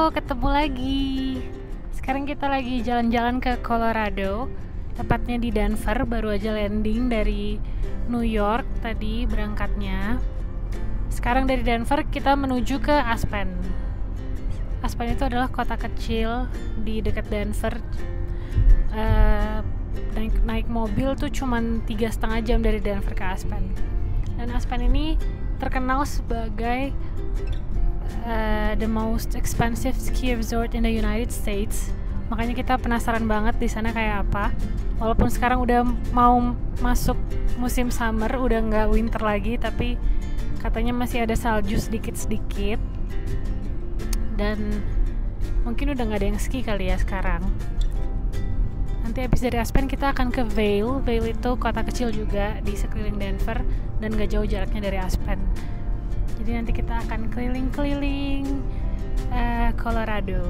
ketemu lagi. Sekarang kita lagi jalan-jalan ke Colorado, tepatnya di Denver. Baru aja landing dari New York tadi berangkatnya. Sekarang dari Denver kita menuju ke Aspen. Aspen itu adalah kota kecil di dekat Denver. Naik mobil tuh cuman 3,5 jam dari Denver ke Aspen. Dan Aspen ini terkenal sebagai the most expensive ski resort in the United States. Makanya kita penasaran banget di sana kayak apa. Walaupun sekarang udah mau masuk musim summer, udah nggak winter lagi, tapi katanya masih ada salju sedikit-sedikit. Dan mungkin udah nggak ada yang ski kali ya sekarang. Nanti habis dari Aspen kita akan ke Vail. Vail itu kota kecil juga di sekeliling Denver dan gak jauh jaraknya dari Aspen. Jadi nanti kita akan keliling-keliling Colorado.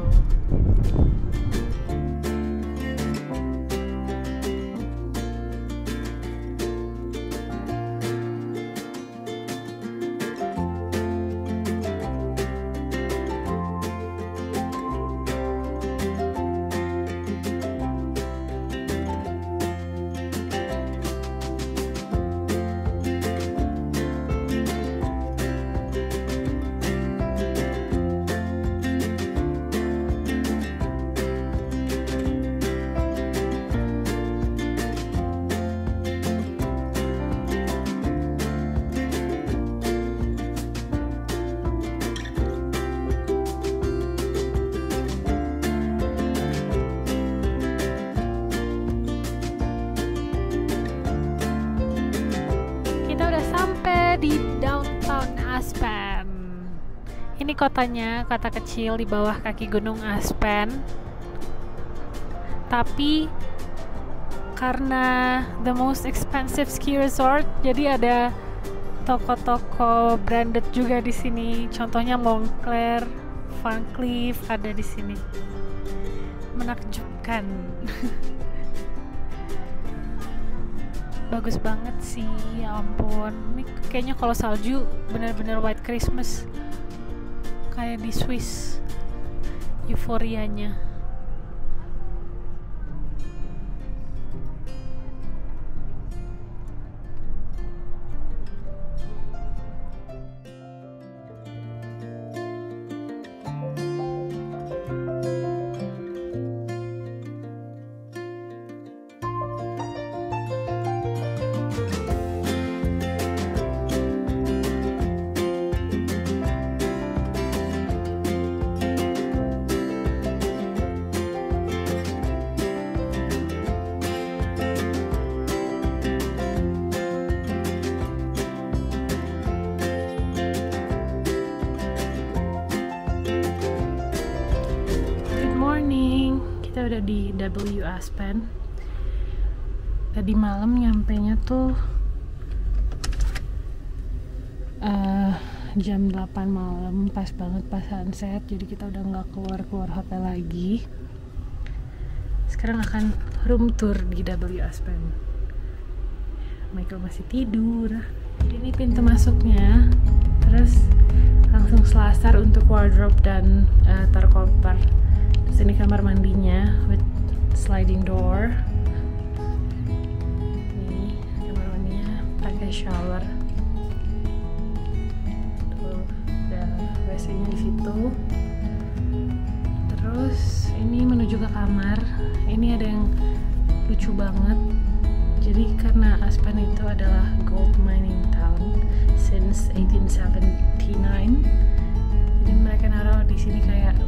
Di downtown Aspen. Ini kotanya, kota kecil di bawah kaki gunung Aspen. Tapi karena the most expensive ski resort, jadi ada toko-toko branded juga di sini. Contohnya Moncler, Van Cleef ada di sini. Menakjubkan. Bagus banget sih, ya ampun. Ini kayaknya kalau salju benar-benar white Christmas, kayak di Swiss, euforianya. Kita udah di W Aspen. Tadi malam nyampenya tuh jam 8 malam, pas banget pas sunset. Jadi kita udah nggak keluar hotel lagi. Sekarang akan room tour di W Aspen. Michael masih tidur. Jadi ini pintu masuknya. Terus langsung selasar untuk wardrobe dan taruh koper. Ini kamar mandinya with sliding door. Nih kamar mandinya pakai shower. Tuh ada WC-nya di situ. Terus ini menuju ke kamar. Ini ada yang lucu banget. Jadi karena Aspen itu adalah gold mining town since 1879. Jadi mereka naruh di sini kayak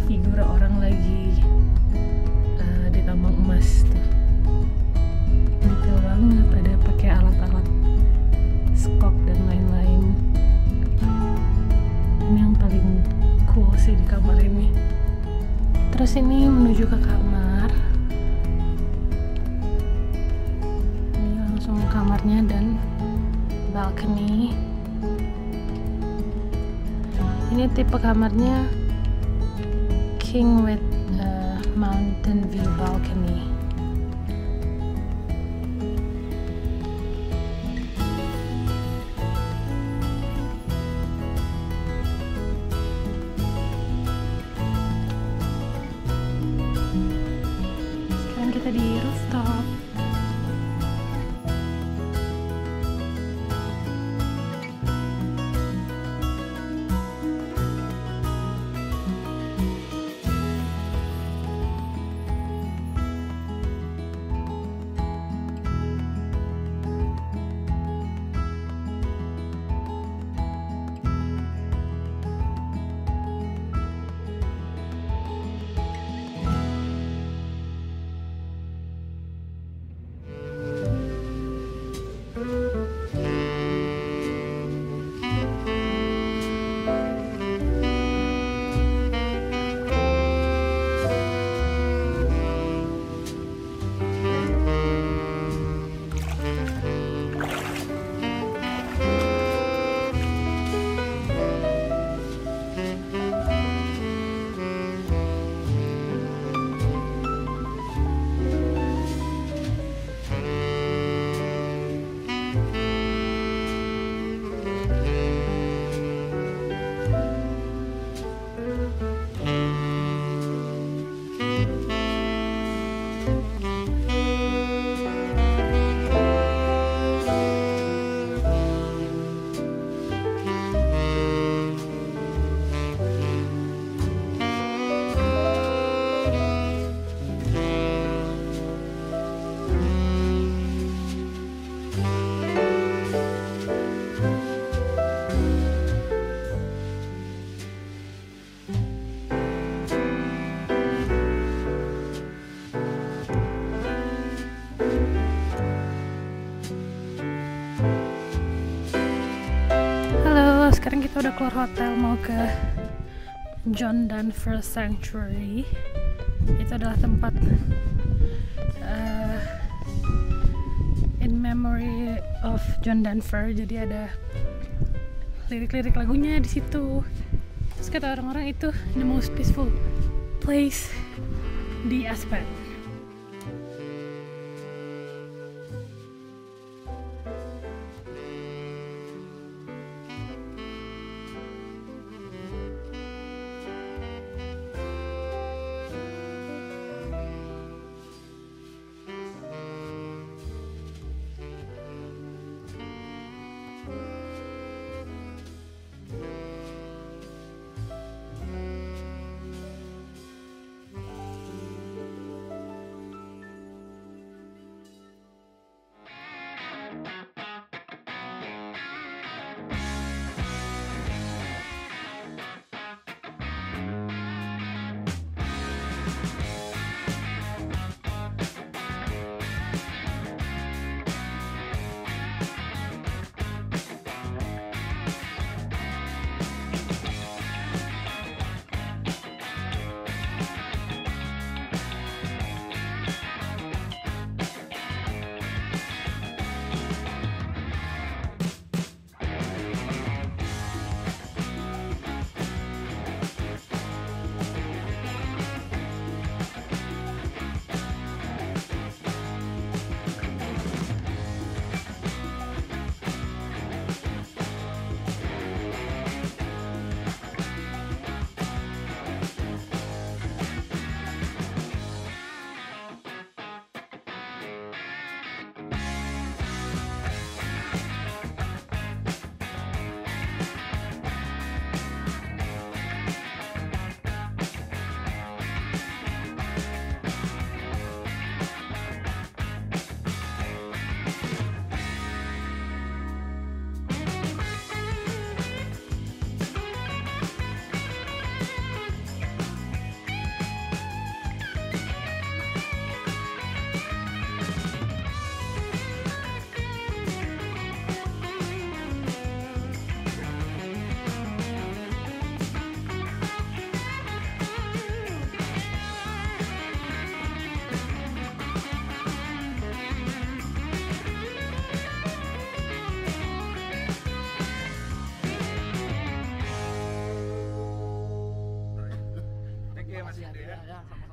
figur orang lagi di tambang emas tuh. Detail banget, ada pakai alat-alat skop dan lain-lain. Ini yang paling cool sih di kamar ini. Terus ini menuju ke kamar. Ini langsung kamarnya dan balcony. Ini tipe kamarnya king with mountain view balcony. stop. Sekarang kita udah keluar hotel mau ke John Denver Sanctuary. Itu adalah tempat in memory of John Denver. Jadi ada lirik-lirik lagunya di situ. Terus kata orang-orang itu the most peaceful place di Aspen.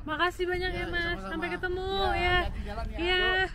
Makasih banyak ya Mas. Sampai ketemu ya. Iya.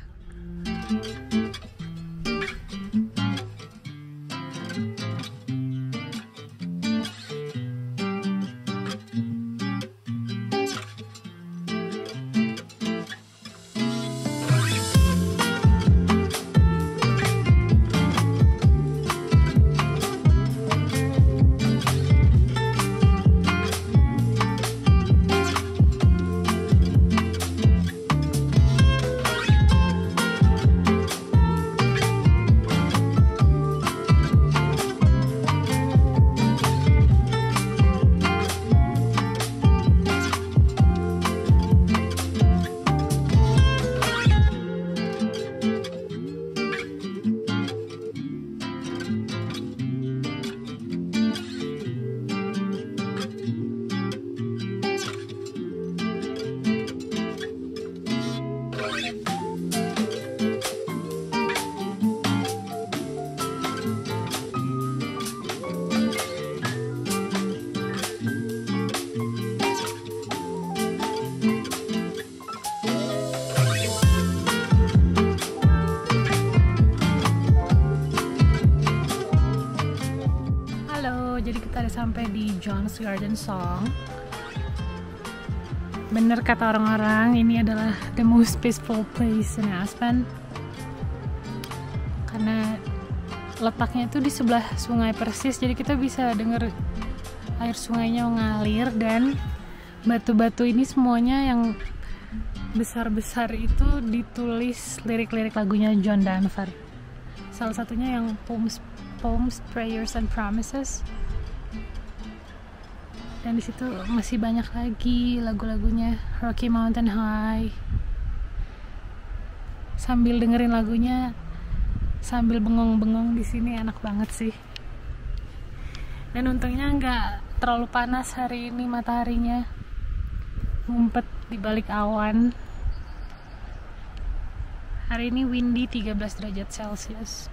John's Garden Song. Bener kata orang-orang, ini adalah the most peaceful place in Aspen karena letaknya itu di sebelah sungai persis, jadi kita bisa denger air sungainya mengalir, dan batu-batu ini semuanya yang besar-besar itu ditulis lirik-lirik lagunya John Denver. Salah satunya yang Poems, Prayers, and Promises. Dan di situ masih banyak lagi lagu-lagunya, Rocky Mountain High. Sambil dengerin lagunya, sambil bengong-bengong di sini enak banget sih. Dan untungnya nggak terlalu panas hari ini, mataharinya ngumpet di balik awan. Hari ini windy 13 derajat Celcius.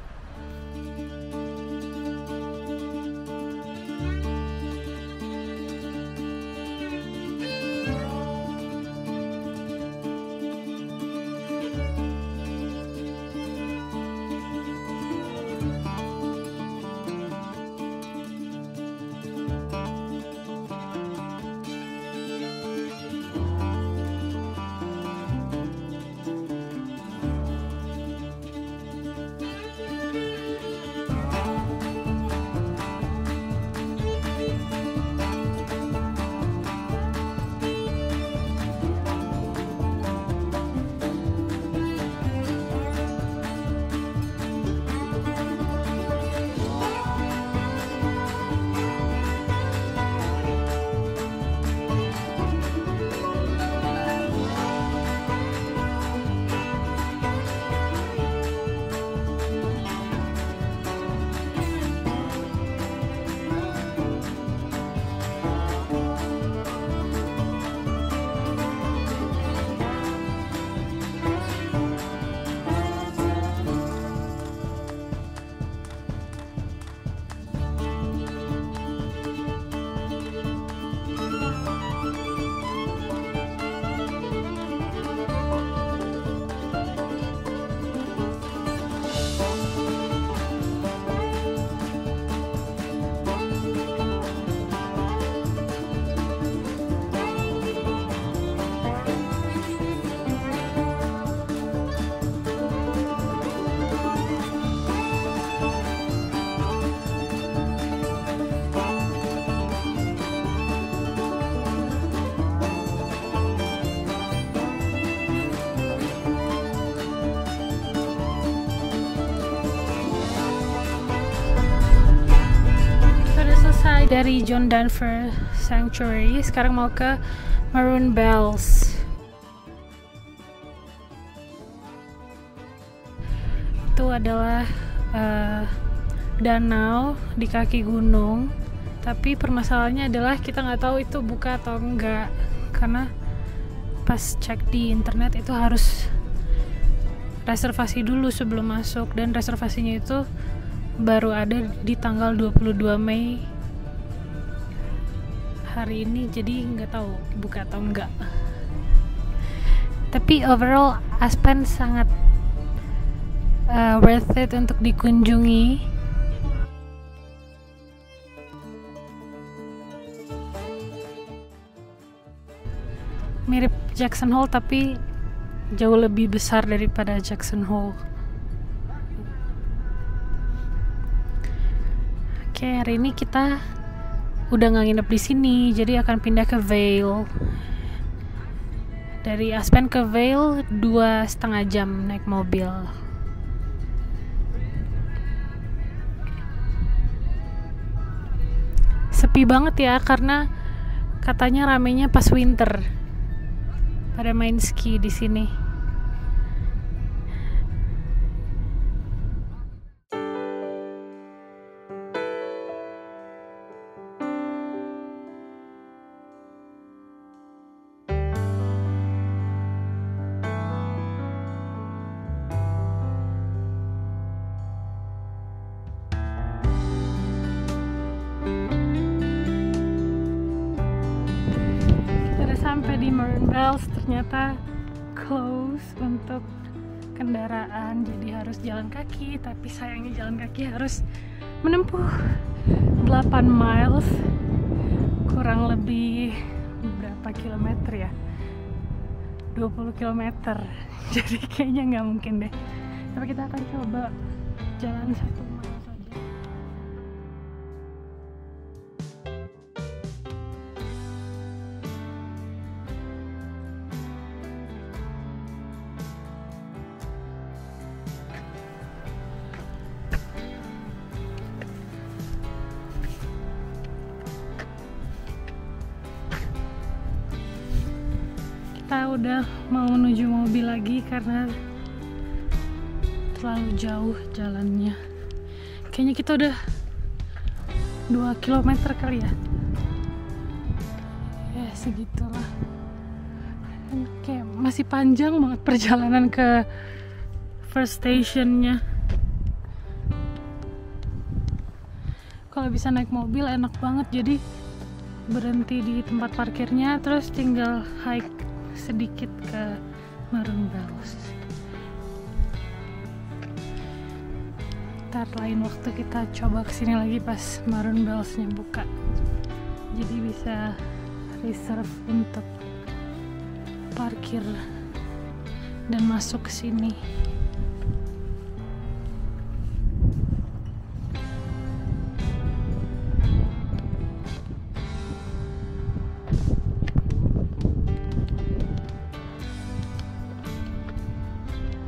Dari John Denver Sanctuary, sekarang mau ke Maroon Bells. Itu adalah danau di kaki gunung, tapi permasalahannya adalah kita nggak tahu itu buka atau enggak, karena pas cek di internet itu harus reservasi dulu sebelum masuk, dan reservasinya itu baru ada di tanggal 22 Mei hari ini, jadi nggak tahu buka atau enggak. Tapi overall Aspen sangat worth it untuk dikunjungi. Mirip Jackson Hole tapi jauh lebih besar daripada Jackson Hole. Oke, hari ini kita udah nggak nginep di sini, jadi akan pindah ke Vail. Dari Aspen ke Vail 2,5 jam naik mobil. Sepi banget ya, karena katanya ramenya pas winter, pada main ski di sini. Sampai di Maroon Bells, ternyata close untuk kendaraan, jadi harus jalan kaki. Tapi sayangnya jalan kaki harus menempuh 8 miles kurang lebih berapa kilometer ya, 20 kilometer. Jadi kayaknya nggak mungkin deh, tapi kita akan coba jalan 1 mile saja. Kita udah mau menuju mobil lagi karena terlalu jauh jalannya. Kayaknya kita udah 2 kilometer kali ya. Ya segitulah. Kayak masih panjang banget perjalanan ke first stationnya. Kalau bisa naik mobil enak banget, jadi berhenti di tempat parkirnya terus tinggal hike sedikit ke Maroon Bells. Ntar lain waktu kita coba kesini lagi pas Maroon Bells-nya buka, jadi bisa reserve untuk parkir dan masuk ke sini.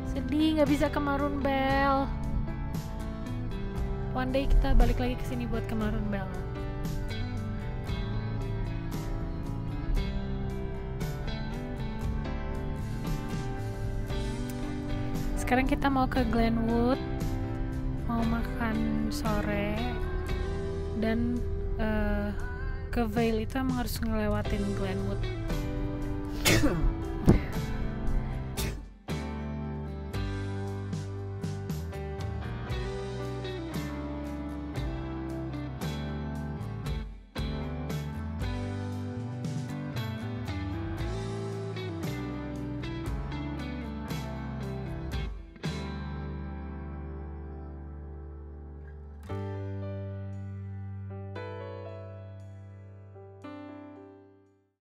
Sedih nggak bisa ke Maroon Bell. One day kita balik lagi ke sini buat ke Maroon Bell. Sekarang kita mau ke Glenwood, mau makan sore, dan ke Vail itu emang harus ngelewatin Glenwood.